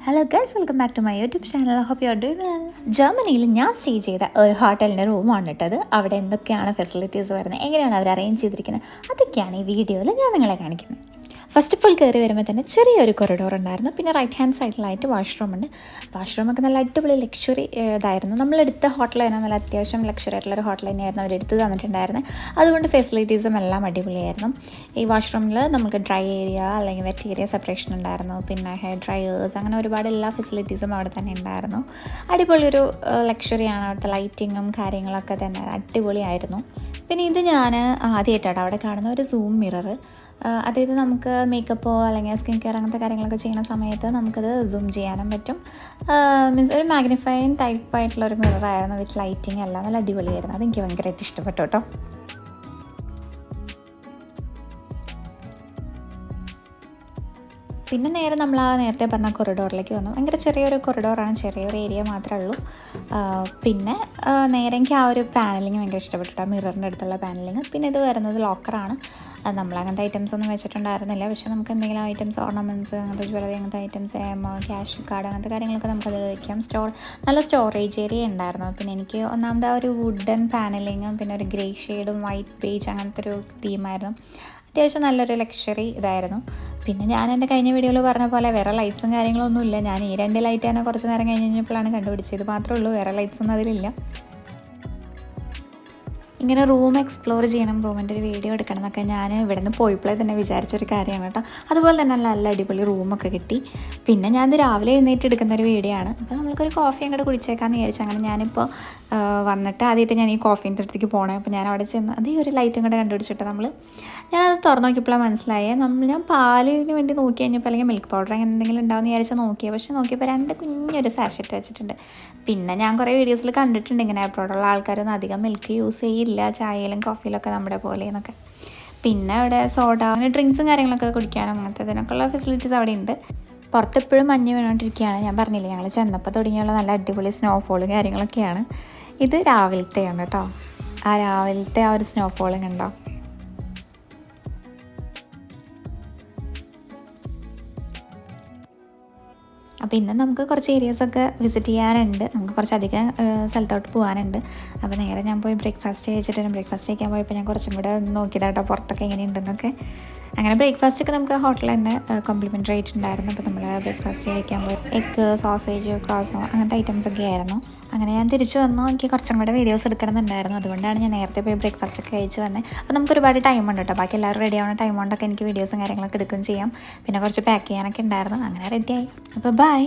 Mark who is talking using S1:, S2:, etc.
S1: Hello guys, welcome back to my YouTube channel. Hope you are doing well. ജർമ്മനിയിൽ ഞാൻ stay ചെയ്ത ഒരു ഹോട്ടലിൻ്റെ റൂമാണ് ഇട്ടത്. അവിടെ എന്തൊക്കെയാണ് ഫെസിലിറ്റീസ് വരുന്നത്, എങ്ങനെയാണ് അവർ അറേഞ്ച് ചെയ്തിരിക്കുന്നത്, അതൊക്കെയാണ് ഈ വീഡിയോയിൽ ഞാൻ നിങ്ങളെ കാണിക്കുന്നത്. ഫസ്റ്റ് ഓഫ് ഓൾ കയറി വരുമ്പോൾ തന്നെ ചെറിയൊരു കൊറിഡോർ ഉണ്ടായിരുന്നു. പിന്നെ റൈറ്റ് ഹാൻഡ് സൈഡിലായിട്ട് വാഷ്റൂം ഉണ്ട്. വാഷ്റൂമൊക്കെ നല്ല അടിപൊളി ലക്ഷറി ഇതായിരുന്നു. നമ്മളെടുത്ത ഹോട്ടൽ തന്നെ നല്ല അത്യാവശ്യം ലക്ഷറി ആയിട്ടുള്ളൊരു ഹോട്ടൽ തന്നെയായിരുന്നു അവരെടുത്ത് തന്നിട്ടുണ്ടായിരുന്നത്. അതുകൊണ്ട് ഫെസിലിറ്റീസും എല്ലാം അടിപൊളിയായിരുന്നു. ഈ വാഷ്റൂമിൽ നമുക്ക് ഡ്രൈ ഏരിയ അല്ലെങ്കിൽ വെറ്റ് ഏരിയ സെപ്പറേഷൻ ഉണ്ടായിരുന്നു. പിന്നെ ഹെയർ ഡ്രയേഴ്സ്, അങ്ങനെ ഒരുപാട് എല്ലാ ഫെസിലിറ്റീസും അവിടെ തന്നെ ഉണ്ടായിരുന്നു. അടിപൊളിയൊരു ലക്ഷറിയാണ്. അവിടുത്തെ ലൈറ്റിങ്ങും കാര്യങ്ങളൊക്കെ തന്നെ അടിപൊളിയായിരുന്നു. പിന്നെ ഇത് ഞാൻ ആദ്യമായിട്ടാണ് അവിടെ കാണുന്ന ഒരു സൂം മിറർ. അതായത് നമുക്ക് മേക്കപ്പോ അല്ലെങ്കിൽ സ്കിൻ കെയർ അങ്ങനത്തെ കാര്യങ്ങളൊക്കെ ചെയ്യുന്ന സമയത്ത് നമുക്കത് സൂം ചെയ്യാനും പറ്റും. മീൻസ് ഒരു മാഗ്നിഫൈങ് ടൈപ്പായിട്ടുള്ളൊരു മിററായിരുന്നു വിത്ത് ലൈറ്റിങ് എല്ലാം നല്ല അടിപൊളിയായിരുന്നു. അതെനിക്ക് ഭയങ്കരമായിട്ട് ഇഷ്ടപ്പെട്ടു കേട്ടോ. പിന്നെ നേരെ നമ്മൾ നേരത്തെ പറഞ്ഞ കൊറിഡോറിലേക്ക് വന്നു. ഭയങ്കര ചെറിയൊരു കൊറിഡോറാണ്, ചെറിയൊരു ഏരിയ മാത്രമേ ഉള്ളൂ. പിന്നെ നേരെ എനിക്ക് ആ ഒരു പാനലിങ് ഭയങ്കര ഇഷ്ടപ്പെട്ടു, ആ മിററിൻ്റെ അടുത്തുള്ള പാനലിങ്. പിന്നെ ഇത് വരുന്നത് ലോക്കറാണ്. നമ്മൾ അങ്ങനത്തെ ഐറ്റംസ് ഒന്നും വെച്ചിട്ടുണ്ടായിരുന്നില്ല. പക്ഷേ നമുക്ക് എന്തെങ്കിലും ഐറ്റംസ്, ഓർണമെൻറ്റ്സ്, അങ്ങനത്തെ ജ്വല്ലറി, അങ്ങനത്തെ ഐറ്റംസ്, ക്യാഷ് കാർഡ്, അങ്ങനത്തെ കാര്യങ്ങളൊക്കെ നമുക്കത് വയ്ക്കാം. നല്ല സ്റ്റോറേജ് ഏരിയ ഉണ്ടായിരുന്നു. പിന്നെ എനിക്ക് ഒന്നാമത് ആ ഒരു വുഡൻ പാനലിങ്ങും പിന്നെ ഒരു ഗ്രേ ഷെയ്ഡും വൈറ്റ് പേജ് അങ്ങനത്തെ ഒരു തീമായിരുന്നു. അത്യാവശ്യം നല്ലൊരു ലക്ഷറി ഇതായിരുന്നു. പിന്നെ ഞാൻ എൻ്റെ കഴിഞ്ഞ വീഡിയോയിൽ പറഞ്ഞ പോലെ വേറെ ലൈറ്റ്സും കാര്യങ്ങളൊന്നും ഇല്ല. ഞാൻ ഈ 2 ലൈറ്റ് തന്നെ കുറച്ച് നേരം കഴിഞ്ഞപ്പോഴാണ് കണ്ടുപിടിച്ചത്. ഇത് മാത്രമേ ഉള്ളൂ, വേറെ ലൈറ്റ്സ് ഒന്നും അതിലില്ല. ഇങ്ങനെ റൂം എക്സ്പ്ലോർ ചെയ്യണം, റൂമിൻ്റെ ഒരു വീഡിയോ എടുക്കണം എന്നൊക്കെ ഞാൻ ഇവിടെ നിന്ന് പോയപ്പോഴേ തന്നെ വിചാരിച്ചൊരു കാര്യമാണ് കേട്ടോ. അതുപോലെ തന്നെ നല്ല അടിപൊളി റൂമൊക്കെ കിട്ടി. പിന്നെ ഞാനിത് രാവിലെ എഴുന്നേറ്റ് എടുക്കുന്ന ഒരു വീഡിയോ ആണ്. അപ്പോൾ നമ്മൾക്കൊരു കോഫി അങ്ങോട്ട് കുടിച്ചേക്കാമെന്ന് വിചാരിച്ചു. അങ്ങനെ ഞാനിപ്പോൾ വന്നിട്ട് ആദ്യമായിട്ട് ഞാൻ ഈ കോഫീൻ്റെ അടുത്തേക്ക് പോകണേ. അപ്പോൾ ഞാൻ അവിടെ ചെന്ന് അതേ ഒരു ലൈറ്റും കൂടെ കണ്ടുപിടിച്ചിട്ട് ഞാനത് തുറന്നു നോക്കിയപ്പോഴാണ് മനസ്സിലായേ. ഞാൻ പാലിന് വേണ്ടി നോക്കി കഴിഞ്ഞപ്പോൾ അല്ലെങ്കിൽ മിൽക്ക് പൗഡർ അങ്ങനെ എന്തെങ്കിലും ഉണ്ടാവുമെന്ന് വിചാരിച്ചാൽ നോക്കിയത്. പക്ഷേ നോക്കിയപ്പോൾ 2 കുഞ്ഞൊരു സാഷറ്റ് വെച്ചിട്ടുണ്ട്. പിന്നെ ഞാൻ കുറേ വീഡിയോസിൽ കണ്ടിട്ടുണ്ട് ഇങ്ങനെ അബ്രോഡുള്ള ആൾക്കാരൊന്നും അധികം മിൽക്ക് യൂസ് ചെയ്യില്ല ചായയിലും കോഫിയിലൊക്കെ നമ്മുടെ പോലെ എന്നൊക്കെ. പിന്നെ അവിടെ സോഡ, അങ്ങനെ ഡ്രിങ്ക്സും കാര്യങ്ങളൊക്കെ കുടിക്കാനും അങ്ങനത്തെ ഇതിനൊക്കെയുള്ള ഫെസിലിറ്റീസ് അവിടെ ഉണ്ട്. പുറത്തെപ്പോഴും മഞ്ഞ് വീണോണ്ടിരിക്കുകയാണ്. ഞാൻ പറഞ്ഞില്ലേ, ഞങ്ങൾ ചെന്നപ്പോൾ തുടങ്ങിയുള്ള നല്ല അടിപൊളി സ്നോഫോളും കാര്യങ്ങളൊക്കെയാണ്. ഇത് രാവിലത്തെയാണ് കേട്ടോ. ആ രാവിലത്തെ ആ ഒരു സ്നോഫോളും കണ്ടോ. അപ്പോൾ ഇന്ന് നമുക്ക് കുറച്ച് ഏരിയാസൊക്കെ വിസിറ്റ് ചെയ്യാനുണ്ട്. നമുക്ക് കുറച്ചധികം സ്ഥലത്തോട്ട് പോകാനുണ്ട്. അപ്പോൾ നേരെ ഞാൻ പോയി ബ്രേക്ക്ഫാസ്റ്റ് കഴിച്ചിട്ട് ബ്രേക്ക്ഫാസ്റ്റ് കഴിക്കാൻ പോയപ്പോൾ ഞാൻ കുറച്ചും കൂടെ നോക്കിയതാട്ടോ പുറത്തൊക്കെ എങ്ങനെയുണ്ടെന്നൊക്കെ. അങ്ങനെ ബ്രേക്ക്ഫാസ്റ്റൊക്കെ നമുക്ക് ഹോട്ടലിൽ തന്നെ കോംപ്ലിമെൻ്ററി ആയിട്ടുണ്ടായിരുന്നു. അപ്പോൾ നമ്മൾ ബ്രേക്ക്ഫാസ്റ്റ് കഴിക്കാൻ പോയി എഗ്ഗ്, സോസേജ്, ക്രോസോ അങ്ങനത്തെ ഐറ്റംസൊക്കെ ആയിരുന്നു. അങ്ങനെ ഞാൻ തിരിച്ചു വന്നു. എനിക്ക് കുറച്ചും കൂടെ വീഡിയോസ് എടുക്കണമെന്നുണ്ടായിരുന്നു. അതുകൊണ്ടാണ് ഞാൻ നേരത്തെ പോയി ബ്രേക്ക്ഫാസ്റ്റൊക്കെ കഴിച്ച് വന്നത്. അപ്പോൾ നമുക്ക് ഒരുപാട് ടൈം ഉണ്ട് കേട്ടോ. ബാക്കി എല്ലാവരും റെഡി ആവുന്ന ടൈം കൊണ്ടൊക്കെ എനിക്ക് വീഡിയോസും കാര്യങ്ങളൊക്കെ എടുക്കുകയും ചെയ്യാം. പിന്നെ കുറച്ച് പാക്ക് ചെയ്യാനൊക്കെ ഉണ്ടായിരുന്നു. അങ്ങനെ റെഡിയായി. അപ്പോൾ ബൈ.